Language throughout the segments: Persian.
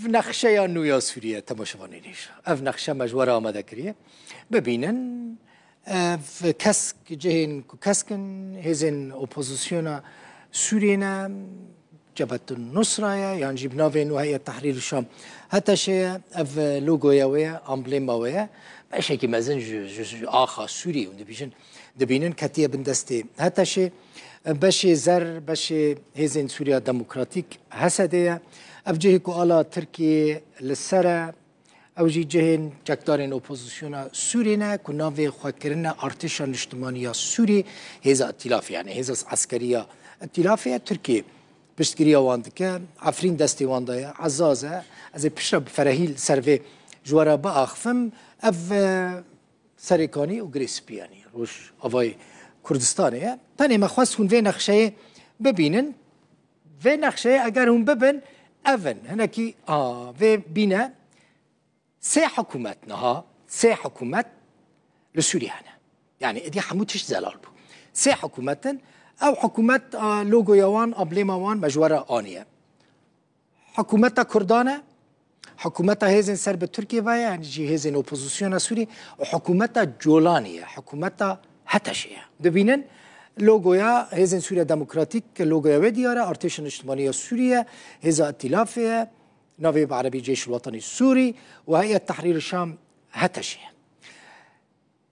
في نقشه نویا سوریه تماشاوانی نیش اف نقشه مجوره آماده کریه ببینن في كسك جهين كسكن هزن اوبوزيسيونا سورينا جبهة النصرة يعني جبنا في هيئة تحرير الشام حتى شيء اف لوجو ياويا امبليم ياويا باش هيك مازن جو اخا سوري دبينن كتيه بندستي حتى شيء باش زر باش هزن سوريا ديمقراطيك حسديه اف جهكو على تركيا للسرا او جی جهن جکدارین اپوزیسیونا سورینا کنا وی خواکرنا ارتش اجتماعی سوری هزا ائتلاف يعني هزا عسكريه ائتلافيه تركيا بشتگیریا واندکه عفرین دستی واندایا عزازه از پیشرب فرهیل سروی جوارا با اخفم اف سرکانی و گریسپیانی روش اوای کردستانیه تانی مخواست هون وی نقشه ببینن وی نقشه اگر هون ببین اون هنکی وی بینه سه حكوماتنا سه حكومات لسوريا هنا يعني دي حموتش زلال بو سه حكومات او حكومات لوجو يوان ابليما وان مجوره انيه حكومات كردانه حكومات هيزن سرب تركيا يعني جي هيزن اوبوزيسيون سوري وحكومات جولانيه حكومات هتشيه دبينن لوجويا هيزن سوريا ديمقراطيك لوجويا ودياره ارتش اجتماعي سوريا هيزا ائتلافيه نافي بعربي جيش الوطني السوري وهيئة تحرير الشام هتشي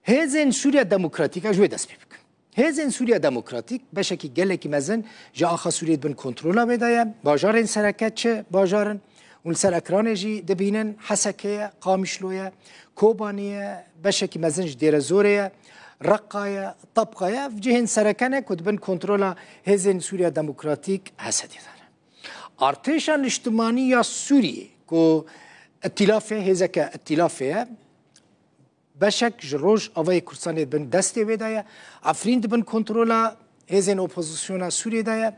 هزن سوريا ديمقراطيك اجوي دست بك هزن سوريا ديمقراطيك بشكي قال لك مازن جا اخا سوريا بن كنترولا بدايه باجارن سركتش باجارن والسركران جي دبينن حسكيه قامشلويه كوبانيه بشكي مازن دير زوريه رقايه طبقايه في جهن سركنه كنت بن كنترولا هزن سوريا ديمقراطيك هسدي ارتشان اجتماعی سوریه که ائتلافه هزک ائتلافه بشک جروج آوای کردستان بن دسته بدايه عفرین بن کنترولا هزن اپوزیسیون سوریه دايه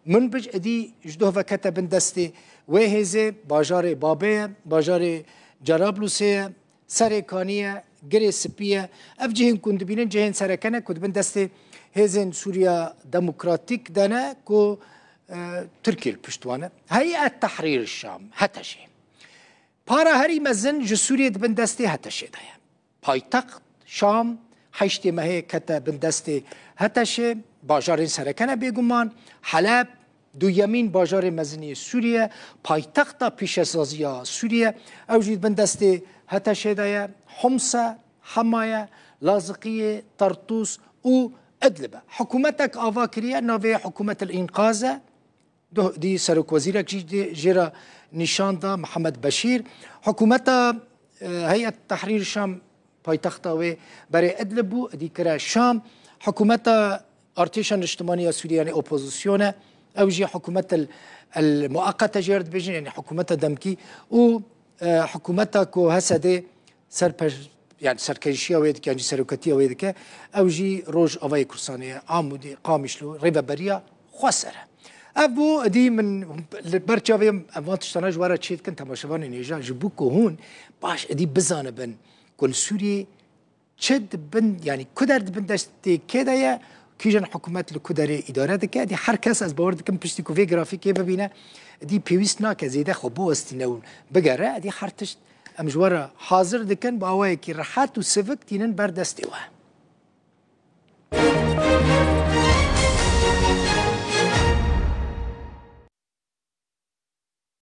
من بج ادی جدو وکت بن دسته و هزه باجار بابه باجار جرابلوسه سرکانیه گری سپیه اف جهن کند بینن جهن سرکنه کند بن دسته هزن سوریا ديمقراطيك دانه که تركيا البشتوانة هيئة تحرير الشام هتشي بارا هري مزن جسوريا بندستي هتشي دايا بايتخت شام حيشتي ما هي كتا بندستي هتشي باجارين سركنة بيقومان حلب دو يمين باجار مزني سوريا بايتختا بيشسازيا سوريا اوجد بندستي هتشي دايا حمصة حماية لاذقية طرطوس و ادلبة حكومتك افاكريا نوفي حكومة الانقاذ دي سرك وزيرك جيرا نشان دا محمد بشير حكومتا هيئة تحرير الشام بايتختا و بري ادلبو دي كرا الشام حكومتا ارتشان اجتماعية سوريا يعني اوبوزيسيون او جي حكومة المؤقتة جيرد بيجن يعني حكومة دمكي و حكومتا كو هسدي يعني سركشيه ويدك يعني سركتيه ويدك او جي روج اوي كرسانيه عمودي قامشلو ريبا بريا خسره ابو دي من برشاوي اماتشتنا جواره تشيت كنت تماشاوان نيجا جبوكو هون باش دي بزانه بن كل سوري تشد بن يعني كدر بن دستي كده يا كيجن حكومات الكدري اداره دك دي حركه از باور دكم بشتيكو في جرافيك ببينا دي بيويسنا كزيده خبو استنو بقره دي حرتش امجوره حاضر دكن باوي كي راحات وسفك تينن بردستيوه